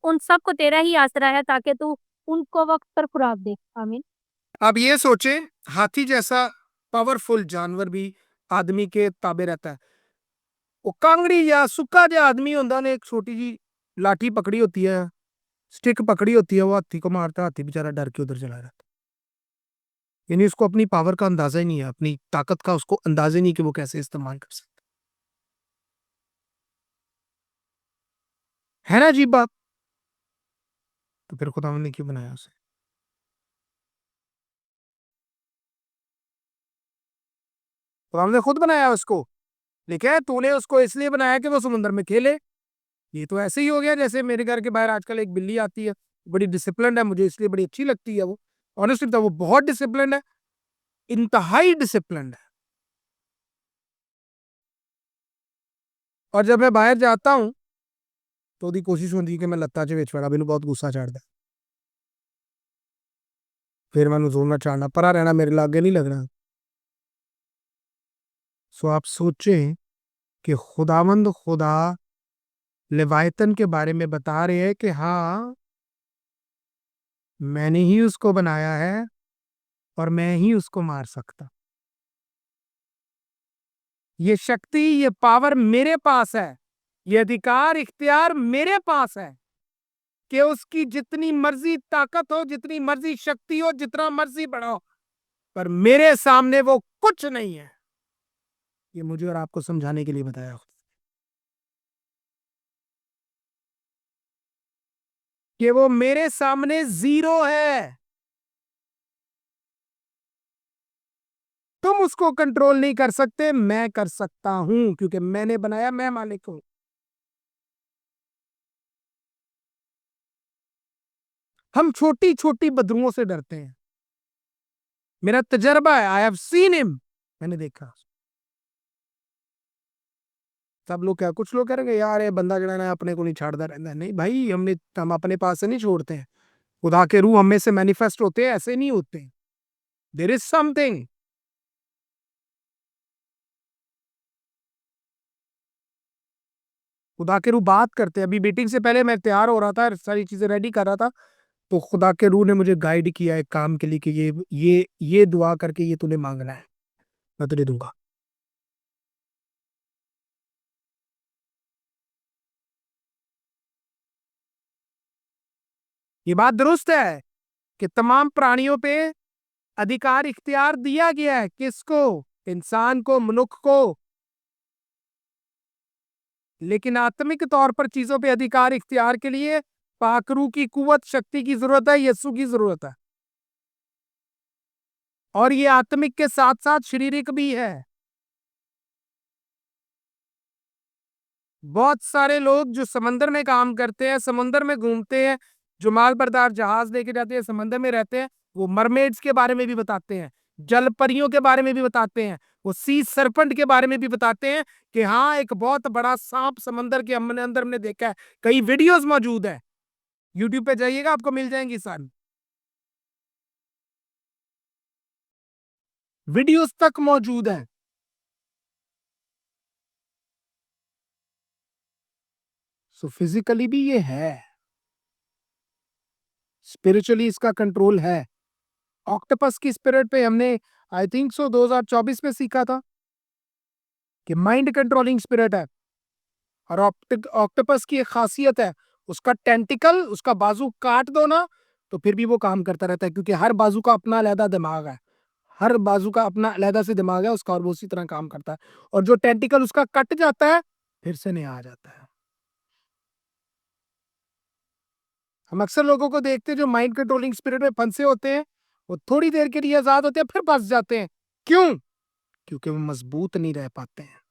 उन सबको तेरा ही आसरा है ताकि तू उनको वक्त पर खुराक दे। आमीन। आप ये सोचे, हाथी जैसा पावरफुल जानवर भी आदमी के ताबे रहता है। वो कांगड़ी या सुक्का जो आदमी होता ने एक छोटी जी लाठी पकड़ी होती है, स्टिक पकड़ी होती है, वो हाथी को मारता है, हाथी बेचारा डर के उधर चला जाता है। यानी उसको अपनी पावर का अंदाजा ही नहीं है, अपनी ताकत का उसको अंदाजा ही नहीं कि वो कैसे इस्तेमाल कर सकता है ना। अजीब बात। तो फिर खुदा ने क्यों बनाया उसे? खुदा ने खुद बनाया उसको, लेकिन तूने उसको इसलिए बनाया कि वो समुद्र में खेले। ये तो ऐसे ही हो गया जैसे मेरे घर के बाहर आजकल एक बिल्ली आती है, बड़ी डिसिप्लिन है, मुझे इसलिए बड़ी अच्छी लगती है वो। ऑनेस्टली तो वो बहुत डिसिप्लिन है, इंतहाई डिसिप्लिन है। और जब मैं बाहर जाता हूँ तो ਉਹਦੀ कोशिश होती है कि मैं लत्ता च ਵਿੱਚ ਵੜਾ, ਮੈਨੂੰ बहुत गुस्सा चढ़ता। फिर मैं जोड़ना चाहना, परा रहना, मेरे लागे नहीं लगना। सो आप सोचें कि खुदावंद खुदा लेवायतन के बारे में बता रहे हैं कि हाँ, मैंने ही उसको बनाया है और मैं ही उसको मार सकता। ये शक्ति, ये पावर मेरे पास है, ये अधिकार, इख्तियार मेरे पास है कि उसकी जितनी मर्जी ताकत हो, जितनी मर्जी शक्ति हो, जितना मर्जी बड़ा हो, पर मेरे सामने वो कुछ नहीं है। ये मुझे और आपको समझाने के लिए बताया कि वो मेरे सामने जीरो है। तुम उसको कंट्रोल नहीं कर सकते, मैं कर सकता हूं, क्योंकि मैंने बनाया, मैं मालिक हूं। हम छोटी छोटी बदरुओं से डरते हैं। मेरा तजर्बा है, आई हैव सीन हिम, मैंने देखा। सब लोग क्या, कुछ लोग कह रहे हैं यार ये बंदा जड़ा ना अपने को नहीं छाड़ता रहता है। नहीं भाई, हम अपने पास से नहीं छोड़ते हैं। खुदा के रूह हमें से मैनिफेस्ट होते हैं, ऐसे नहीं होते। There is something. खुदा के रूह बात करते हैं। अभी मीटिंग से पहले मैं तैयार हो रहा था, सारी चीजें रेडी कर रहा था, तो खुदा के रूह ने मुझे गाइड किया एक काम के लिए कि ये दुआ करके ये तूने मांगना है, मैं तुझे दूंगा। ये बात दुरुस्त है कि तमाम प्राणियों पे अधिकार इख्तियार दिया गया है। किसको? इंसान को, मनुष्य को। लेकिन आत्मिक तौर पर चीजों पे अधिकार इख्तियार के लिए पाकरू की कुवत, शक्ति की जरूरत है, यीशु की जरूरत है। और ये आत्मिक के साथ साथ शारीरिक भी है। बहुत सारे लोग जो समंदर में काम करते हैं, समुंदर में घूमते हैं, जो माल बरदार जहाज लेके जाते हैं, समंदर में रहते हैं, वो मरमेड्स के बारे में भी बताते हैं, जल परियों के बारे में भी बताते हैं, वो सी सरपेंट के बारे में भी बताते हैं कि हाँ एक बहुत बड़ा सांप समंदर के अंदर हमने देखा है। कई वीडियोस मौजूद है, यूट्यूब पे जाइएगा आपको मिल जाएंगी सारी वीडियोस तक मौजूद है। सो फिजिकली भी ये है, स्पिरिचुअली इसका कंट्रोल है। ऑक्टोपस की स्पिरिट पे हमने आई थिंक सो 2024 में सीखा था कि माइंड कंट्रोलिंग स्पिरिट है। और ऑक्टोपस की एक खासियत है, उसका टेंटिकल, उसका बाजू काट दो ना तो फिर भी वो काम करता रहता है, क्योंकि हर बाजू का अपना अलहदा दिमाग है, हर बाजू का अपना अलहदा से दिमाग है उसका, और वो उसी तरह काम करता है। और जो टेंटिकल उसका कट जाता है फिर से नया आ जाता है। हम अक्सर लोगों को देखते हैं जो माइंड कंट्रोलिंग स्पिरिट में फंसे होते हैं, वो थोड़ी देर के लिए आजाद होते हैं फिर फंस जाते हैं। क्यों? क्योंकि वो मजबूत नहीं रह पाते हैं।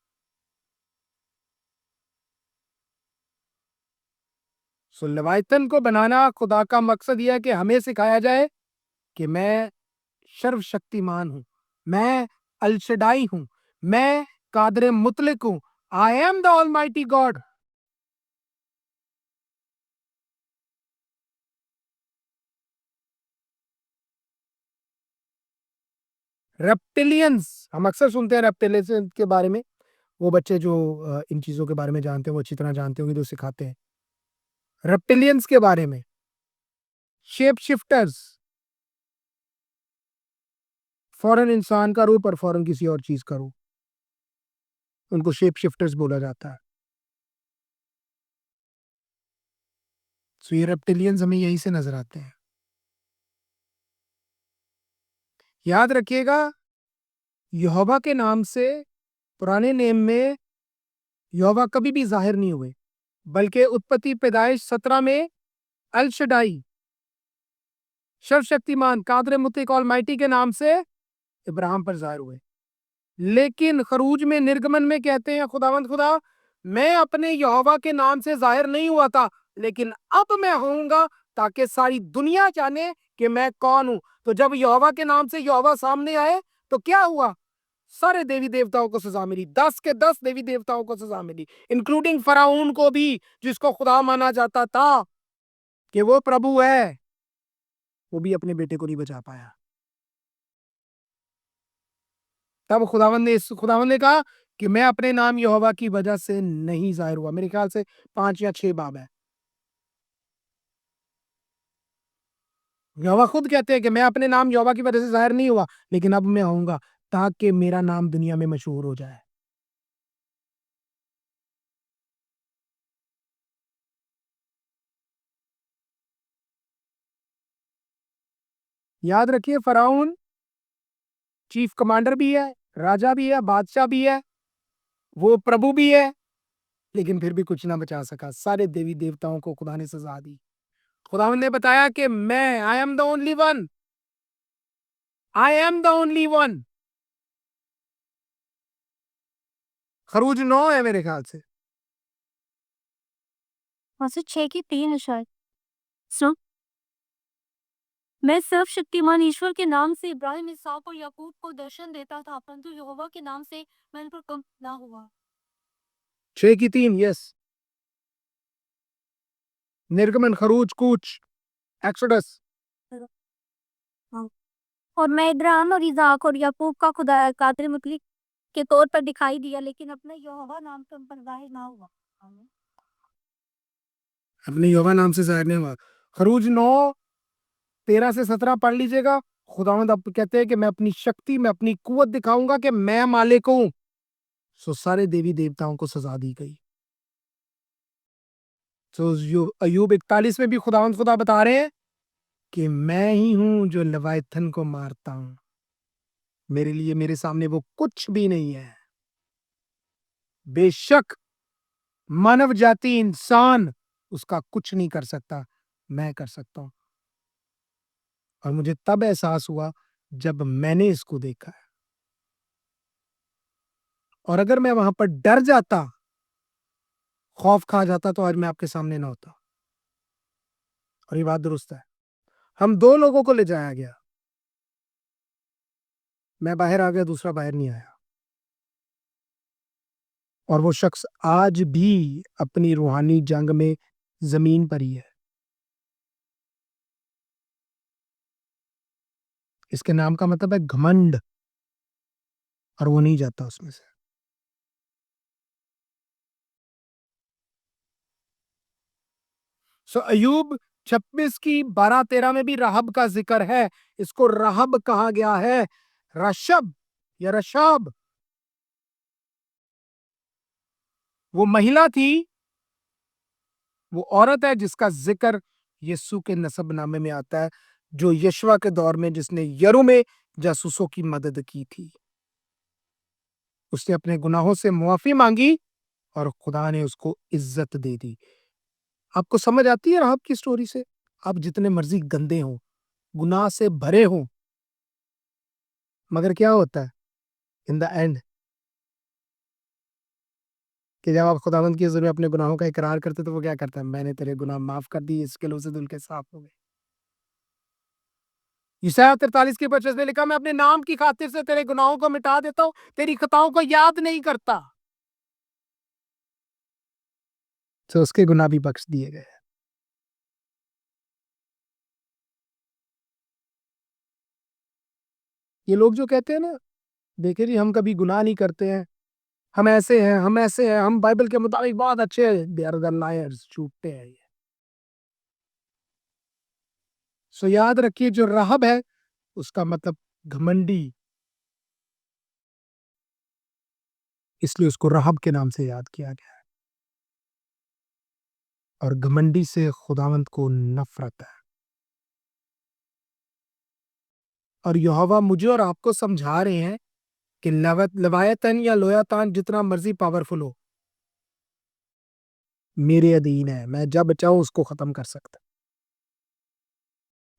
सो लेवाइथन को बनाना खुदा का मकसद यह है कि हमें सिखाया जाए कि मैं सर्वशक्तिमान हूं, मैं अलशदाई हूं, मैं कादर मुतलक हूं, आई am the almighty God. Reptilians, हम अक्सर सुनते हैं रेप्टिलियंस के बारे में, वो बच्चे जो इन चीजों के बारे में जानते हैं वो अच्छी तरह जानते होंगे, जो सिखाते हैं रेप्टिलियंस के बारे में। शेप शिफ्टर्स, फौरन इंसान का रूप और फौरन किसी और चीज का रूप, उनको शेप शिफ्टर्स बोला जाता है। सो ये रेप्टिलियंस हमें यहीं से नजर आते हैं। याद रखिएगा, यहोवा के नाम से पुराने नेम में यहोवा कभी भी जाहिर नहीं हुए, बल्कि उत्पत्ति पैदाइश 17 में अल शडाई, सर्वशक्तिमान कादर मुतलक ऑलमाइटी के नाम से इब्राहिम पर जाहिर हुए। लेकिन खरूज में, निर्गमन में कहते हैं खुदावंद खुदा, मैं अपने यहोवा के नाम से जाहिर नहीं हुआ था, लेकिन अब मैं होऊंगा ताकि सारी दुनिया जाने कि मैं कौन हूं। तो जब यहोवा के नाम से यहोवा सामने आए तो क्या हुआ? सारे देवी देवताओं को सजा मिली, 10 के 10 देवी देवताओं को सजा मिली, इंक्लूडिंग फराउन को भी, जिसको खुदा माना जाता था कि वो प्रभु है, वो भी अपने बेटे को नहीं बचा पाया। तब खुदावंद ने कहा कि मैं अपने नाम यहोवा की वजह से नहीं जाहिर हुआ। मेरे ख्याल से 5 या 6 बाब है। यहोवा खुद कहते हैं कि मैं अपने नाम यहोवा की वजह से जाहिर नहीं हुआ, लेकिन अब मैं होऊंगा ताकि मेरा नाम दुनिया में मशहूर हो जाए। याद रखिए, फराउन चीफ कमांडर भी है, राजा भी है, बादशाह भी है, वो प्रभु भी है, लेकिन फिर भी कुछ ना बचा सका। सारे देवी देवताओं को खुदा ने सजा दी। खुदावंद ने बताया कि मैं, I am the only one, I am the only one. खरूज 9 है मेरे ख्याल से। वहाँ से 6 की 3 है शायद। सुनो, मैं सर्वशक्तिमान ईश्वर के नाम से इब्राहिम, इसहाक और याकूब को दर्शन देता था, परंतु यहोवा के नाम से मैं इन पर कम ना हुआ। 6 की 3, यस। निर्गमन, खरूज, कूच, एक्सोडस। हाँ। और मैं इब्राहिम और इसहाक और याकूब का खुदा कादिर मुतलक के तौर पर दिखाई दिया, लेकिन अपने यहोवा नाम से उन पर जाहिर ना हुआ। आमीन। अपने यहोवा नाम से जाहिर नहीं हुआ। खरूज 9 13 से 17 पढ़ लीजिएगा। खुदावंद अब कहते हैं कि मैं अपनी शक्ति, मैं अपनी कुवत दिखाऊंगा कि मैं मालिक हूं। सो सारे देवी देवताओं को सजा दी गई। सो अयूब 41 में भी खुदावंद खुदा बता रहे हैं कि मैं ही हूं जो लवाइथन को मारता हूं, मेरे लिए, मेरे सामने वो कुछ भी नहीं है। बेशक मानव जाति, इंसान उसका कुछ नहीं कर सकता, मैं कर सकता हूं। और मुझे तब एहसास हुआ जब मैंने इसको देखा है। और अगर मैं वहां पर डर जाता, खौफ खा जाता, तो आज मैं आपके सामने ना होता। और ये बात दुरुस्त है। हम 2 लोगों को ले जाया गया। मैं बाहर आ गया, दूसरा बाहर नहीं आया। और वो शख्स आज भी अपनी रूहानी जंग में ज़मीन पर ही है। इसके नाम का मतलब है घमंड, और वो नहीं जाता उसमें से। सो अय्यूब 26 की 12-13 में भी राहब का जिक्र है। इसको राहब कहा गया है, रशब या रशाब। वो महिला थी, वो औरत है जिसका जिक्र यीशु के नसबनामे में आता है, जो यशवा के दौर में जिसने यरू में जासूसों की मदद की थी। उसने अपने गुनाहों से मुआफी मांगी और खुदा ने उसको इज्जत दे दी। आपको समझ आती है राहब की स्टोरी से? आप जितने मर्जी गंदे हों, गुनाह से भरे हों, मगर क्या होता है इन द एंड, कि जब आप खुदावंद की हुज़ूर में अपने गुनाहों का इकरार करते तो वो क्या करता है? मैंने तेरे गुनाह माफ कर दिए, इसके लहू से धुल के साफ हो गए। यशायाह 43 की 25 में लिखा, मैं अपने नाम की खातिर से तेरे गुनाहों को मिटा देता हूँ, तेरी खताओं को याद नहीं करता। तो उसके गुनाह भी बख्श दिए गए। ये लोग जो कहते हैं ना, देखिए जी हम कभी गुनाह नहीं करते हैं, हम ऐसे हैं, हम ऐसे हैं, हम बाइबल के मुताबिक बहुत अच्छे हैं, दे आर द लायर्स, झूठे हैं ये। सो याद रखिए, जो राहब है उसका मतलब घमंडी, इसलिए उसको राहब के नाम से याद किया गया है। और घमंडी से खुदावंद को नफरत है। और यहोवा मुझे और आपको समझा रहे हैं कि लवायतन या लोयातान जितना मर्जी पावरफुल हो, मेरे अधीन है, मैं जब चाहूं उसको खत्म कर सकता।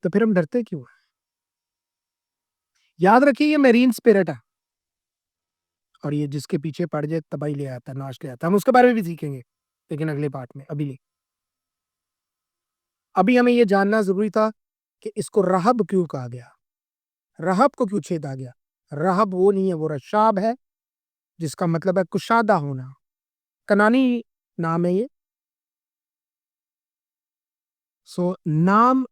तो फिर हम डरते क्यों हैं? याद रखिए, ये मेरीन स्पिरिट है, और ये जिसके पीछे पड़ जाए तबाही ले आता है, नाश ले आता है। हम उसके बारे में भी सीखेंगे, लेकिन अगले पार्ट में। अभी हमें ये जानना जरूरी था कि इसको राहब क्यों कहा गया, राहब को क्यों छेदा गया। राहब वो नहीं है, वो रशाब है, जिसका मतलब है कुशादा होना। कनानी नाम है ये। सो नाम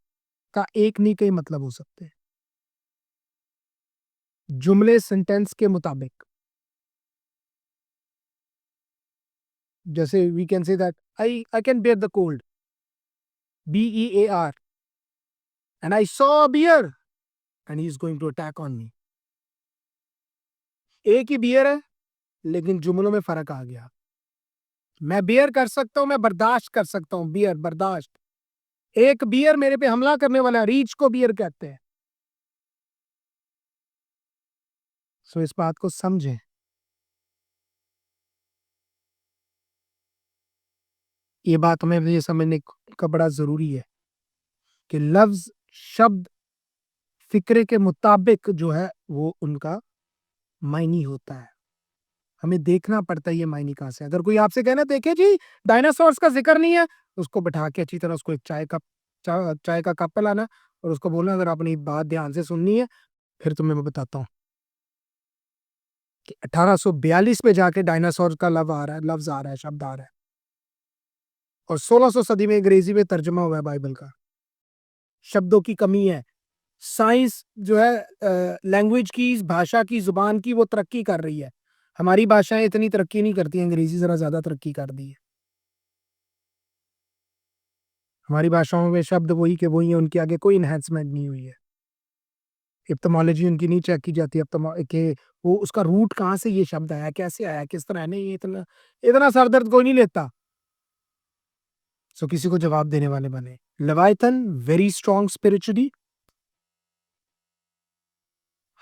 का एक नहीं कई मतलब हो सकते हैं, जुमले सेंटेंस के मुताबिक। जैसे we can say that I can bear the cold, BEAR, and I saw a bear and he is going to attack on me. एक ही बियर है, लेकिन जुमलों में फर्क आ गया। मैं बियर कर सकता हूं, मैं बर्दाश्त कर सकता हूं, बियर बर्दाश्त। एक बियर मेरे पे हमला करने वाला, रीछ को बियर कहते हैं। सो इस बात को समझें। ये बात हमें ये समझने का बड़ा जरूरी है कि लफ्ज, शब्द, फिक्रे के मुताबिक जो है वो उनका मायनी होता है। हमें देखना पड़ता है ये मायने कहाँ से। अगर कोई आपसे कहना, देखे जी डायनासोर्स का जिक्र नहीं है, उसको बैठा के अच्छी तरह उसको एक चाय का कप पिलाना, और उसको बोलना अगर आपने बात ध्यान से सुननी है, फिर तुम्हें मैं बताता हूँ कि 1842 में जाके डायनासोर का लफ्ज आ रहा है, शब्द आ रहा है, और 1600 सदी में अंग्रेजी में तर्जमा हुआ है बाइबल का। शब्दों की कमी है। साइंस जो है, लैंग्वेज की, भाषा की, जुबान की, वो तरक्की कर रही है। हमारी भाषाएं इतनी तरक्की नहीं करती, अंग्रेजी जरा ज्यादा तरक्की कर दी है। हमारी भाषाओं में शब्द वही के वही है, उनके आगे कोई इन्हेंसमेंट नहीं हुई है। एपिटोमोलॉजी उनकी नहीं चेक की जाती कि वो उसका रूट कहाँ से ये शब्द आया, कैसे आया, किस तरह। नहीं, ये इतना इतना सरदर्द कोई नहीं लेता। सो किसी को जवाब देने वाले बने। लेविथन वेरी स्ट्रॉन्ग स्पिरिचुअली।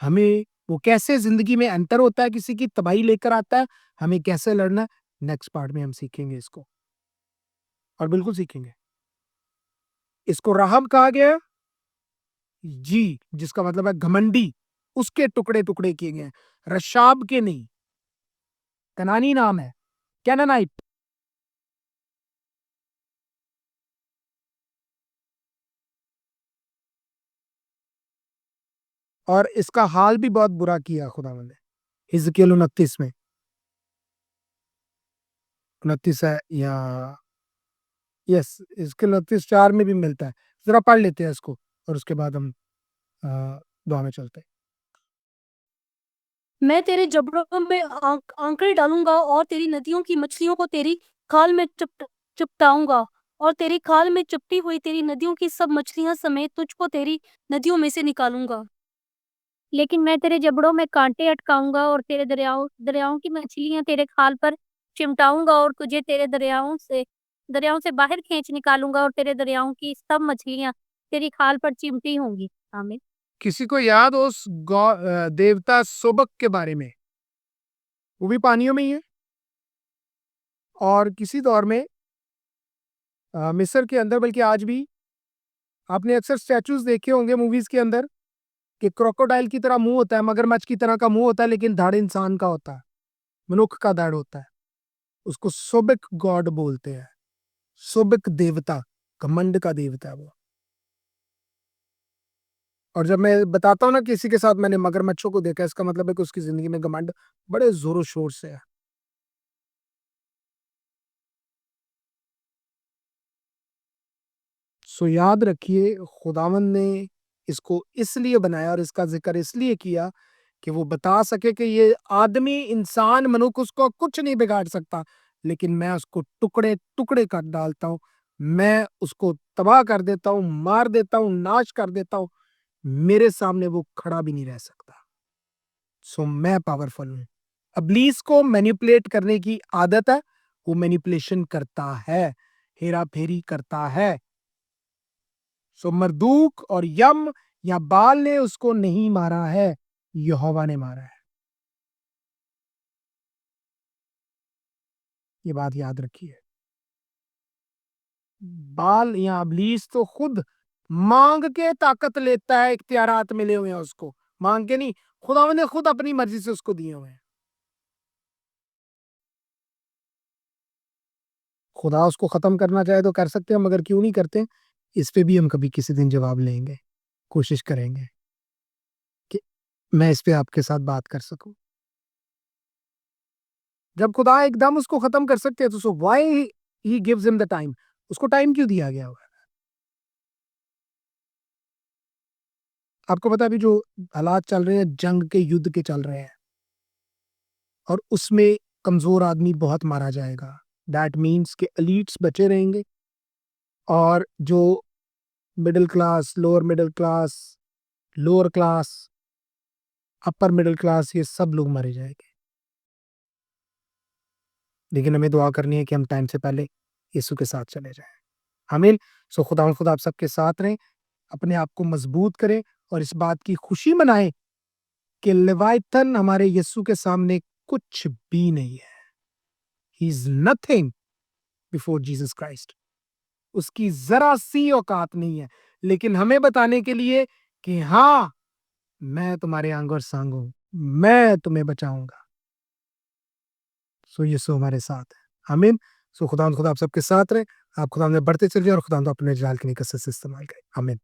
हमें वो कैसे जिंदगी में एंटर होता है, किसी की तबाही लेकर आता है, हमें कैसे लड़ना है, नेक्स्ट पार्ट में हम सीखेंगे इसको, और बिल्कुल सीखेंगे। इसको राहब कहा गया है, जी, जिसका मतलब है घमंडी। उसके टुकड़े टुकड़े किए गए हैं, रशाब के नहीं। कनानी नाम है, कैनानाइट। और इसका हाल भी बहुत बुरा किया खुदावंद ने। हिजकिय्याह 29 में 29 है या यस, हिजकिय्याह 29:4 में भी मिलता है। जरा पढ़ लेते हैं इसको और उसके बाद हम दुआ में चलते हैं। मैं तेरे जबड़ों में आंकड़े डालूंगा और तेरी नदियों की मछलियों को तेरी खाल में चपटाऊंगा और तेरी खाल में चपटी हुई तेरी नदियों की सब मछलियां समेत तुझको तेरी नदियों में से निकालूंगा। लेकिन मैं तेरे जबड़ों में कांटे अटकाऊंगा और तेरे दरियाओं की मछलियां तेरे खाल पर चिमटाऊंगा और तुझे तेरे दरियाओं से बाहर खींच निकालूंगा और तेरे दरियाओं की सब मछलियां तेरी खाल पर चिमटी होंगी। आमीन। किसी को याद हो उस देवता सोबक के बारे में? वो भी पानियों में ही है और किसी दौर में मिस्र के अंदर, बल्कि आज भी आपने अक्सर स्टैचूज देखे होंगे मूवीज के अंदर कि क्रोकोडाइल की तरह मुंह होता है, मगरमच्छ की तरह का मुंह होता है, लेकिन धड़ इंसान का होता है, मनुष्य का धड़ होता है। उसको सोबिक गॉड बोलते हैं। सोबिक देवता, घमंड का देवता है वो। और जब मैं बताता हूँ ना किसी के साथ मैंने मगरमच्छों को देखा, इसका मतलब है कि उसकी जिंदगी में घमंड बड़े जोरों शोर से है। सो याद रखिए, खुदावंद ने इसको इसलिए बनाया और इसका जिक्र इसलिए किया कि वो बता सके कि ये आदमी, इंसान, मनुष्य उसको कुछ नहीं बिगाड़ सकता, लेकिन मैं उसको टुकड़े टुकड़े कर डालता हूँ। मैं उसको तबाह कर देता हूँ, मार देता हूँ, नाश कर देता हूँ। मेरे सामने वो खड़ा भी नहीं रह सकता। सो मैं पावरफुल हूँ। इब्लीस को मैनिपुलेट करने की आदत है। वो मैनिपुलेशन करता है, हेरा फेरी करता है। सो मरदूक और यम या बाल ने उसको नहीं मारा है, यहोवा ने मारा है। ये बात याद रखिए। बाल या इब्लीस तो खुद मांग के ताकत लेता है, इख्तियारात मिले हुए हैं उसको, मांग के नहीं, खुदा ने खुद अपनी मर्जी से उसको दिए हुए हैं। खुदा उसको खत्म करना चाहे तो कर सकते हैं, मगर क्यों नहीं करते, इस पे भी हम कभी किसी दिन जवाब लेंगे, कोशिश करेंगे कि मैं इस पे आपके साथ बात कर सकूं। जब खुदा एकदम उसको खत्म कर सकते हैं तो so why he gives him the time? उसको टाइम क्यों दिया गया हुआ है? आपको पता है अभी जो हालात चल रहे हैं, जंग के, युद्ध के चल रहे हैं, और उसमें कमजोर आदमी बहुत मारा जाएगा। दैट मीन्स के एलीट्स बचे रहेंगे और जो middle class, lower class, upper middle class, ये सब लोग मारे जाएंगे। लेकिन हमें दुआ करनी है कि हम टाइम से पहले यीशु के साथ चले जाएं। आमीन। सो खुदा आप सबके साथ रहें, अपने आप को मजबूत करें और इस बात की खुशी मनाएं कि लेवाइथन हमारे यीशु के सामने कुछ भी नहीं है। He is nothing before Jesus Christ. उसकी जरा सी औकात नहीं है, लेकिन हमें बताने के लिए कि हाँ, मैं तुम्हारे अंग और सांग हूं, मैं तुम्हें बचाऊंगा। सो यीशु हमारे साथ है। आमीन। सो खुदा आप सबके साथ रहे, आप खुदा में बढ़ते चलिए और खुदा अपने जलाल की निकट से इस्तेमाल करें। आमीन।